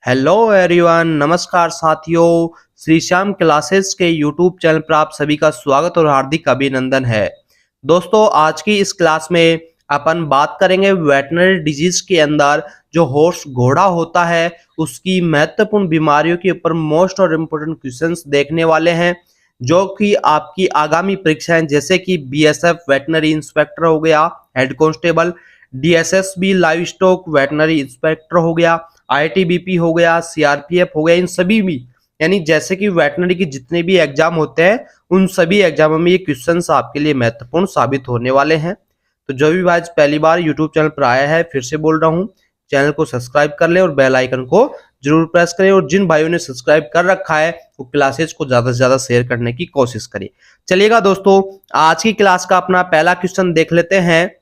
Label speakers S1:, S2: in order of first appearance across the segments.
S1: Hello everyone, नमस्कार साथियों। Shri Shyam classes के यूट्यूब चैनल पर आप सभी का स्वागत और हार्दिक अभिनंदन है। दोस्तों, आज की इस क्लास में अपन बात करेंगे वेटरनरी डिजीज के अंदर जो हॉर्स घोड़ा होता है उसकी महत्वपूर्ण बीमारियों के ऊपर मोस्ट और इम्पोर्टेंट क्वेश्चंस देखने वाले हैं, जो कि आपकी आगामी परीक्षाएं जैसे कि बीएसएफ वेटनरी इंस्पेक्टर हो गया, head constable, DSSB live stock veterinary inspector हो गया, आईटीबीपी हो गया, सीआरपीएफ हो गया, इन सभी भी यानी जैसे कि वेटनरी के जितने भी एग्जाम होते हैं उन सभी एग्जामों में ये क्वेश्चंस आपके लिए महत्वपूर्ण साबित होने वाले हैं। तो जो भी आज पहली बार यूट्यूब चैनल पर आया है, फिर से बोल रहा हूँ, चैनल को सब्सक्राइब कर ले और बेल आइकन को जरूर प्रेस करें, और जिन भाइयों ने सब्सक्राइब कर रखा है वो क्लासेस को ज्यादा से ज्यादा शेयर करने की कोशिश करिए। चलिएगा दोस्तों, आज की क्लास का अपना पहला क्वेश्चन देख लेते हैं।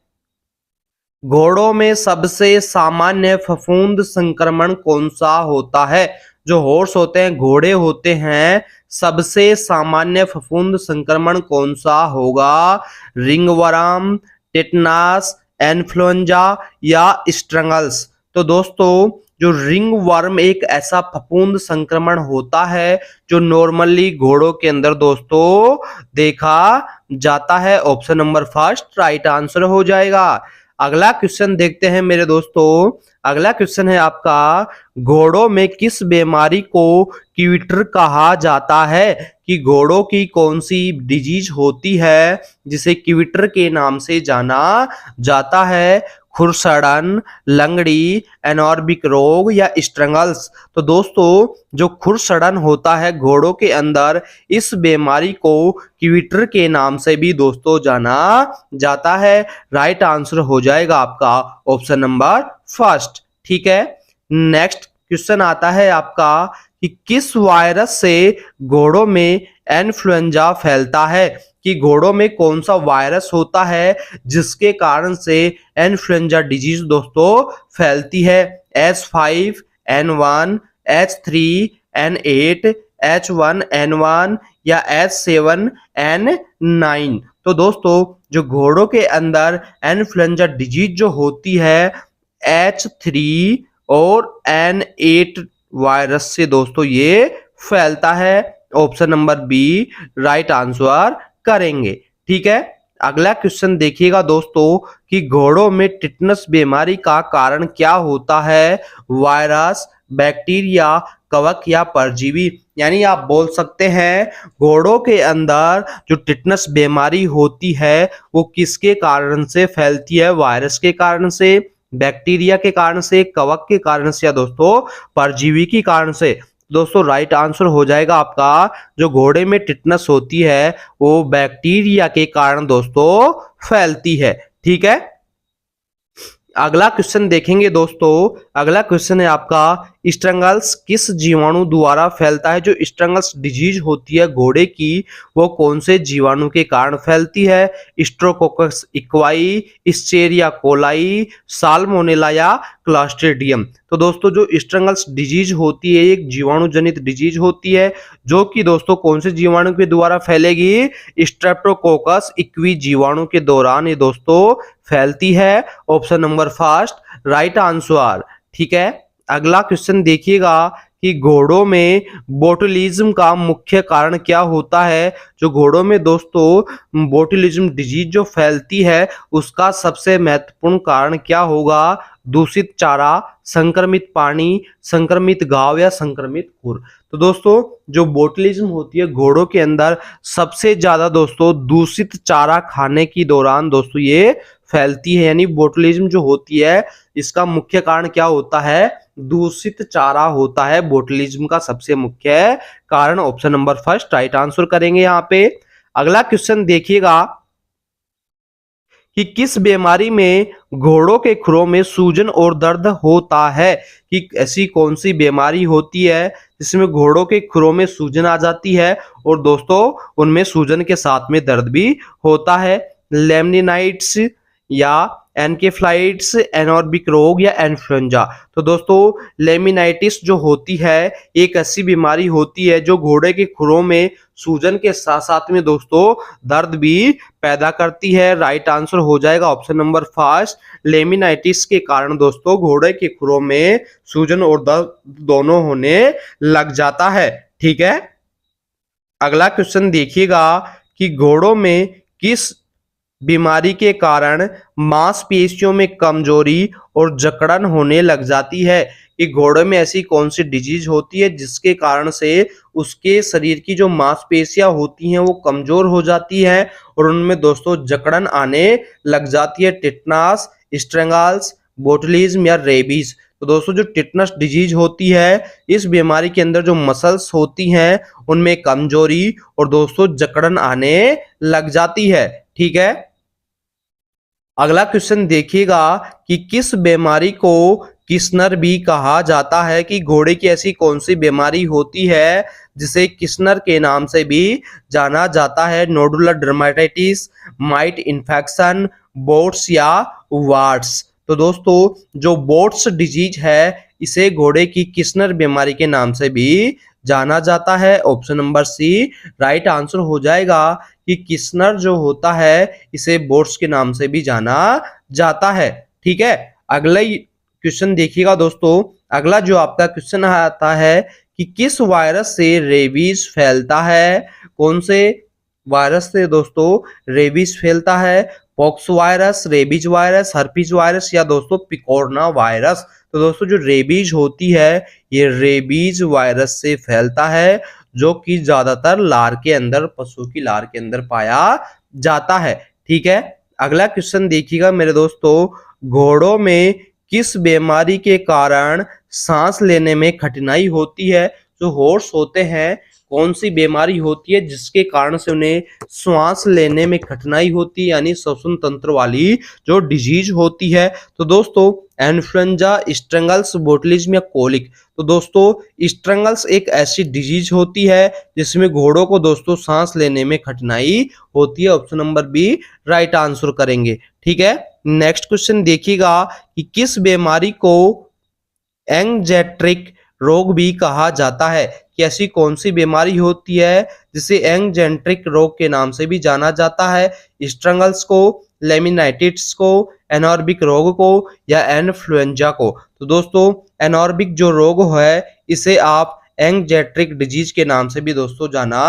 S1: घोड़ों में सबसे सामान्य फफूंद संक्रमण कौन सा होता है? जो हॉर्स होते हैं, घोड़े होते हैं, सबसे सामान्य फफूंद संक्रमण कौन सा होगा? रिंगवर्म, टेटनस, इन्फ्लुएंजा या स्ट्रंगल्स? तो दोस्तों, जो रिंग वर्म एक ऐसा फफूंद संक्रमण होता है जो नॉर्मली घोड़ों के अंदर दोस्तों देखा जाता है। Option number first right answer हो जाएगा। अगला क्वेश्चन देखते हैं मेरे दोस्तों। अगला क्वेश्चन है आपका, घोड़ों में किस बीमारी को क्विटर कहा जाता है? कि घोड़ों की कौन सी डिजीज होती है जिसे क्विटर के नाम से जाना जाता है? खुरसड़न, लंगड़ी, एनॉर्बिक रोग या स्ट्रंगल्स? तो दोस्तों, जो खुरसड़न होता है घोड़ों के अंदर, इस बीमारी को क्विटर के नाम से भी दोस्तों जाना जाता है। राइट आंसर हो जाएगा आपका ऑप्शन नंबर फर्स्ट। ठीक है, नेक्स्ट क्वेश्चन आता है आपका कि किस वायरस से घोड़ों में इन्फ्लुएंजा फैलता है? कि घोड़ों में कौन सा वायरस होता है जिसके कारण से इन्फ्लुएंजा डिजीज दोस्तों फैलती है? H5N1, H3N8, H1N1 या H7N9? तो दोस्तों, जो घोड़ों के अंदर इन्फ्लुएंजा डिजीज जो होती है H3 और N8 वायरस से दोस्तों ये फैलता है। Option number B right answer करेंगे। ठीक है, अगला क्वेश्चन देखिएगा दोस्तों कि घोड़ों में टिटनस बीमारी का कारण क्या होता है? वायरस, बैक्टीरिया, कवक या परजीवी? यानी आप बोल सकते हैं घोड़ों के अंदर जो टिटनस बीमारी होती है वो किसके कारण से फैलती है? वायरस के कारण से, बैक्टीरिया के कारण से, कवक के कारण से या दोस्तों परजीवी के कारण से? दोस्तों, राइट आंसर हो जाएगा आपका, जो घोड़े में टिटनस होती है वो बैक्टीरिया के कारण दोस्तों फैलती है। ठीक है, अगला क्वेश्चन देखेंगे दोस्तों। अगला क्वेश्चन है आपका, स्ट्रंगल्स किस जीवाणु द्वारा फैलता है? जो स्ट्रंगल्स डिजीज होती है घोड़े की वो कौन से जीवाणु के कारण फैलती है? स्ट्रेप्टोकोकस इक्वाई, एस्चेरिचिया कोलाई, साल्मोनेला या क्लस्ट्रिडियम? तो दोस्तों, जो स्ट्रंगल्स डिजीज होती है एक जीवाणु जनित डिजीज होती है जो कि दोस्तों कौन से जीवाणु के द्वारा फैलेगी? स्ट्रेप्टोकोकस इक्वी जीवाणु के दौरान ये दोस्तों फैलती है। Option number first right answer. ठीक है, अगला क्वेश्चन देखिएगा कि घोड़ों में बोटुलिज्म का मुख्य कारण क्या होता है? जो घोड़ों में दोस्तों बोटुलिज्म डिजीज जो फैलती है उसका सबसे महत्वपूर्ण कारण क्या होगा? दूषित चारा, संक्रमित पानी, संक्रमित घाव या संक्रमित खुर? तो दोस्तों, जो बोटुलिज्म होती है घोड़ों के अंदर सबसे ज्यादा दोस्तों दूषित चारा खाने के दौरान दोस्तों ये फैलती है। यानी बोटुलिज्म जो होती है इसका मुख्य कारण क्या होता है? दूषित चारा होता है बोटुलिज्म का सबसे मुख्य कारण। Option number first right answer करेंगे यहाँ पे। अगला क्वेश्चन देखिएगा कि किस बीमारी में घोड़ों के खुरों में सूजन और दर्द होता है? कि ऐसी कौन सी बीमारी होती है जिसमें घोड़ों के खुरों में सूजन आ जाती है और दोस्तों उनमें सूजन के साथ में दर्द भी होता है? लेमनिनाइट्स या एनकेफ्लाइटिस, एनोर्बिक रोग या इन्फ्लुएंजा। तो दोस्तों लेमिनाइटिस जो होती है एक ऐसी बीमारी होती है जो घोड़े के खुरों में सूजन के साथ साथ में दोस्तों दर्द भी पैदा करती है। राइट आंसर हो जाएगा ऑप्शन नंबर फर्स्ट, लेमिनाइटिस के कारण दोस्तों घोड़े के खुरों में सूजन और दर्द दोनों होने लग जाता है। ठीक है, अगला क्वेश्चन देखिएगा कि घोड़ों में किस बीमारी के कारण मांसपेशियों में कमजोरी और जकड़न होने लग जाती है। कि घोड़े में ऐसी कौन सी डिजीज होती है जिसके कारण से उसके शरीर की जो मांसपेशियां होती हैं वो कमजोर हो जाती है और उनमें दोस्तों जकड़न आने लग जाती है। टिटनस, स्ट्रेंगल्स, बोटुलिज्म या रेबीज। तो दोस्तों जो टिटनस डिजीज होती है इस बीमारी के अंदर जो मसल्स होती हैं उनमें कमजोरी और दोस्तों जकड़न आने लग जाती है। ठीक है, अगला क्वेश्चन देखिएगा कि किस बीमारी को किस्नर भी कहा जाता है। कि घोड़े की ऐसी कौन सी बीमारी होती है जिसे किस्नर के नाम से भी जाना जाता है। Nodular dermatitis, might infection, boats या वार्ट्स। तो दोस्तों जो बोट्स डिजीज है इसे घोड़े की किस्नर बीमारी के नाम से भी जाना जाता है। Option number C right answer हो जाएगा कि किस्नर जो होता है इसे बोट्स के नाम से भी जाना जाता है। ठीक है, अगला क्वेश्चन देखिएगा दोस्तों। अगला जो आपका क्वेश्चन आता है कि किस वायरस से रेबीज फैलता है। कौन से वायरस से दोस्तों रेबीज फैलता है। Pox virus, rabies virus, herpes virus या दोस्तों पिकोरना वायरस। तो दोस्तों जो रेबीज होती है ये रेबीज वायरस से फैलता है जो कि ज्यादातर लार के अंदर, पशु की लार के अंदर पाया जाता है। ठीक है, अगला क्वेश्चन देखिएगा मेरे दोस्तों। घोड़ों में किस बीमारी के कारण सांस लेने में कठिनाई होती है। जो हॉर्स होते हैं कौन सी बीमारी होती है जिसके कारण से उन्हें श्वास लेने में कठिनाई होती है, यानी श्वसन तंत्र वाली जो डिजीज होती है। तो दोस्तों इन्फ्लुएंजा, स्ट्रेंगल्स, बोटुलिज्म या कोलिक। तो दोस्तों स्ट्रेंगल्स एक ऐसी डिजीज होती है जिसमें घोड़ों को दोस्तों सांस लेने में कठिनाई होती है। Option number B right answer करेंगे। ठीक है, नेक्स्ट क्वेश्चन देखिएगा कि किस बीमारी को एंगजेट्रिक रोग भी कहा जाता है। कि ऐसी कौन सी बीमारी होती है जिसे एंगजेट्रिक रोग के नाम से भी जाना जाता है। स्ट्रेंगल्स को, लेमिनाइटिस को, एनॉर्बिक रोग को या इन्फ्लुएंजा को। तो दोस्तों एनॉर्बिक जो रोग है इसे आप एंगजेट्रिक डिजीज के नाम से भी दोस्तों जाना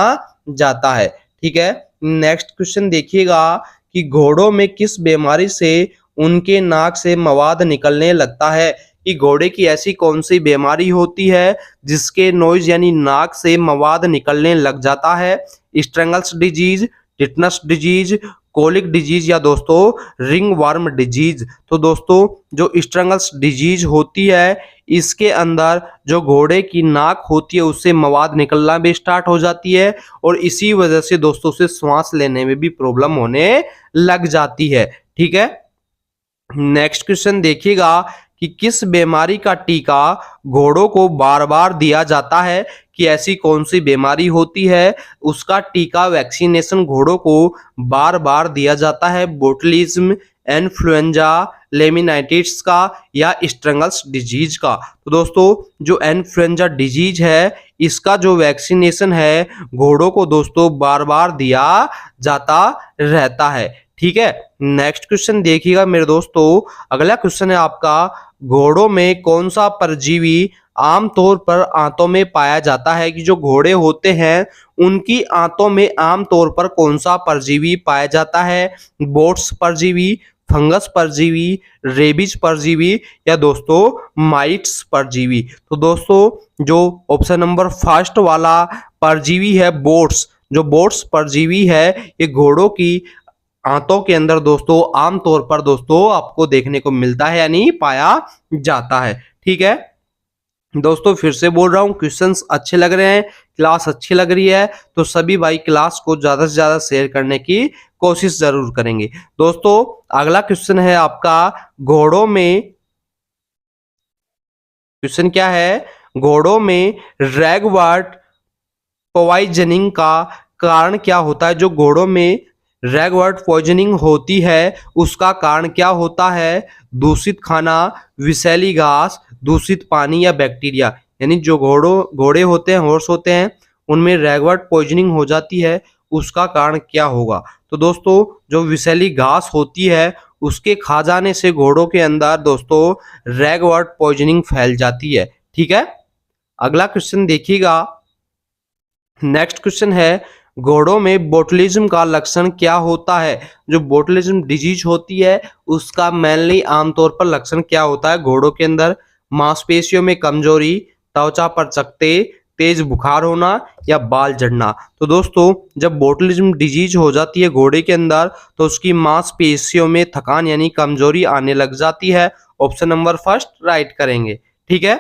S1: जाता है। ठीक है, नेक्स्ट क्वेश्चन देखिएगा कि घोड़ों में किस बीमारी से उनके नाक से मवाद निकलने लगता है। कि घोड़े की ऐसी कौन सी बीमारी होती है जिसके नोज यानी नाक से मवाद निकलने लग जाता है। Strangles disease, tetanus disease, colic disease या दोस्तों रिंग वर्म डिजीज। तो दोस्तों जो स्ट्रेंगल्स डिजीज होती है इसके अंदर जो घोड़े की नाक होती है उससे मवाद निकलना भी स्टार्ट हो जाती है और इसी वजह से दोस्तों से सांस लेने में भी प्रॉब्लम होने लग जाती है। ठीक है, नेक्स्ट क्वेश्चन देखिएगा कि किस बीमारी का टीका घोड़ों को बार बार दिया जाता है। कि ऐसी कौन सी बीमारी होती है उसका टीका, वैक्सीनेशन घोड़ों को बार बार दिया जाता है। बोटुलिज्म, इन्फ्लुएंजा, लेमिनाइटिस का या स्ट्रेंगल्स डिजीज का। तो दोस्तों जो इन्फ्लुएंजा डिजीज है इसका जो वैक्सीनेशन है घोड़ों को दोस्तों बार बार दिया जाता रहता है। ठीक है, नेक्स्ट क्वेश्चन देखिएगा मेरे दोस्तों। अगला क्वेश्चन है आपका, घोड़ों में कौन सा परजीवी आमतौर पर आंतों में पाया जाता है। कि जो घोड़े होते हैं उनकी आंतों में आमतौर पर कौन सा परजीवी पाया जाता है। बोट्स परजीवी, फंगस परजीवी, रेबीज परजीवी या दोस्तों माइट्स परजीवी। तो दोस्तों जो ऑप्शन नंबर फर्स्ट वाला परजीवी है बोट्स, जो बोट्स परजीवी है ये घोड़ों की आंतों के अंदर दोस्तों आमतौर पर दोस्तों आपको देखने को मिलता है यानी पाया जाता है। ठीक है दोस्तों, फिर से बोल रहा हूं, क्वेश्चंस अच्छे लग रहे हैं, क्लास अच्छी लग रही है तो सभी भाई क्लास को ज्यादा से ज्यादा शेयर करने की कोशिश जरूर करेंगे। दोस्तों अगला क्वेश्चन है आपका, घोड़ों में क्वेश्चन क्या है, घोड़ों में रैगवर्ट पॉइजनिंग का कारण क्या होता है। जो घोड़ों में रैगवर्ड पॉइजनिंग होती है उसका कारण क्या होता है? दूषित खाना, विषैली घास, दूषित पानी या बैक्टीरिया। यानी जो घोड़े होते हैं, हॉर्स होते हैं, उनमें रैगवर्ड पॉइजनिंग हो जाती है, उसका कारण क्या होगा? तो दोस्तों जो विषैली घास होती है उसके खा जाने से घोड़ों के अंदर दोस्तों रैगवर्ड पॉइजनिंग फैल जाती है। ठीक है, अगला क्वेश्चन देखिएगा। नेक्स्ट क्वेश्चन है, घोड़ों में बोtulism का लक्षण क्या होता है? जो बोtulism डिजीज होती है उसका मेनली आमतौर पर लक्षण क्या होता है घोड़ों के अंदर? मांसपेशियों में कमजोरी, त्वचा पर चकत्ते, तेज बुखार होना या बाल झड़ना। तो दोस्तों जब बोtulism डिजीज हो जाती है घोड़े के अंदर तो उसकी मांसपेशियों में थकान यानी कमजोरी आने लग जाती है। ऑप्शन नंबर फर्स्ट राइट करेंगे। ठीक है,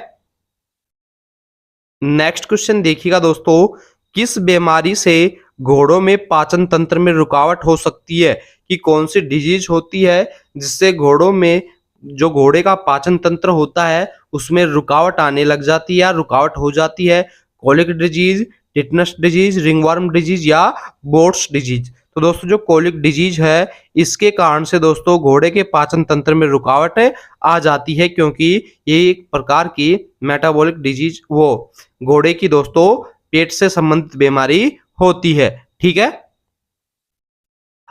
S1: नेक्स्ट क्वेश्चन देखिएगा दोस्तों, किस बीमारी से घोड़ों में पाचन तंत्र में रुकावट हो सकती है? कि कौन सी डिजीज होती है जिससे घोड़ों में जो घोड़े का पाचन तंत्र होता है उसमें रुकावट आने लग जाती है या रुकावट हो जाती है? Colic disease, tetanus disease, ringworm disease या बोट्स डिजीज। तो दोस्तों जो कोलिक डिजीज है इसके कारण से दोस्तों घोड़े के पाचन तंत्र में रुकावट आ जाती है, क्योंकि ये एक प्रकार की मेटाबॉलिक डिजीज वो घोड़े की दोस्तों पेट से संबंधित बीमारी होती है। ठीक है,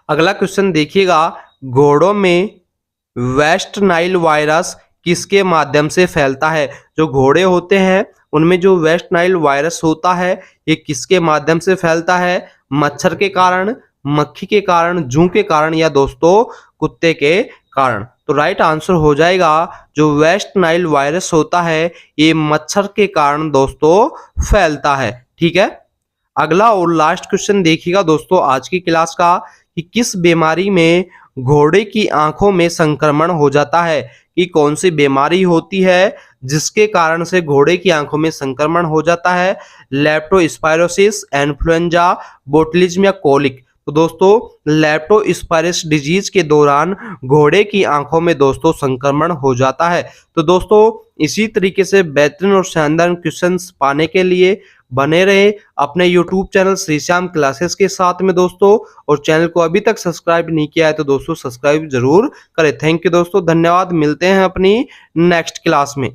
S1: अगला क्वेश्चन देखिएगा, घोड़ों में वेस्ट नाइल वायरस किसके माध्यम से फैलता है? जो घोड़े होते हैं उनमें जो वेस्ट नाइल वायरस होता है ये किसके माध्यम से फैलता है? मच्छर के कारण, मक्खी के कारण, जूं के कारण या दोस्तों कुत्ते के कारण। तो राइट आंसर हो जाएगा जो वेस्ट नाइल वायरस होता है ये मच्छर के कारण दोस्तों फैलता है। ठीक है, अगला और लास्ट क्वेश्चन देखिएगा दोस्तों आज की क्लास का, कि किस बीमारी में घोड़े की आंखों में संक्रमण हो जाता है? कि कौन सी बीमारी होती है जिसके कारण से घोड़े की आंखों में संक्रमण हो जाता है? लेप्टोस्पायरोसिस, इन्फ्लुएंजा, बोtulism या कोलिक। तो दोस्तों लेप्टोस्पायरोसिस डिजीज के दौरान घोड़े की आंखों में दोस्तों संक्रमण हो जाता है। तो दोस्तों इसी तरीके से बेहतरीन और शानदार क्वेश्चंस पाने के लिए बने रहे अपने YouTube channel Shri Shyam classes के साथ में दोस्तों, और चैनल को अभी तक सब्सक्राइब नहीं किया है तो दोस्तों सब्सक्राइब जरूर करें। थैंक यू दोस्तों, धन्यवाद। मिलते हैं अपनी नेक्स्ट क्लास में।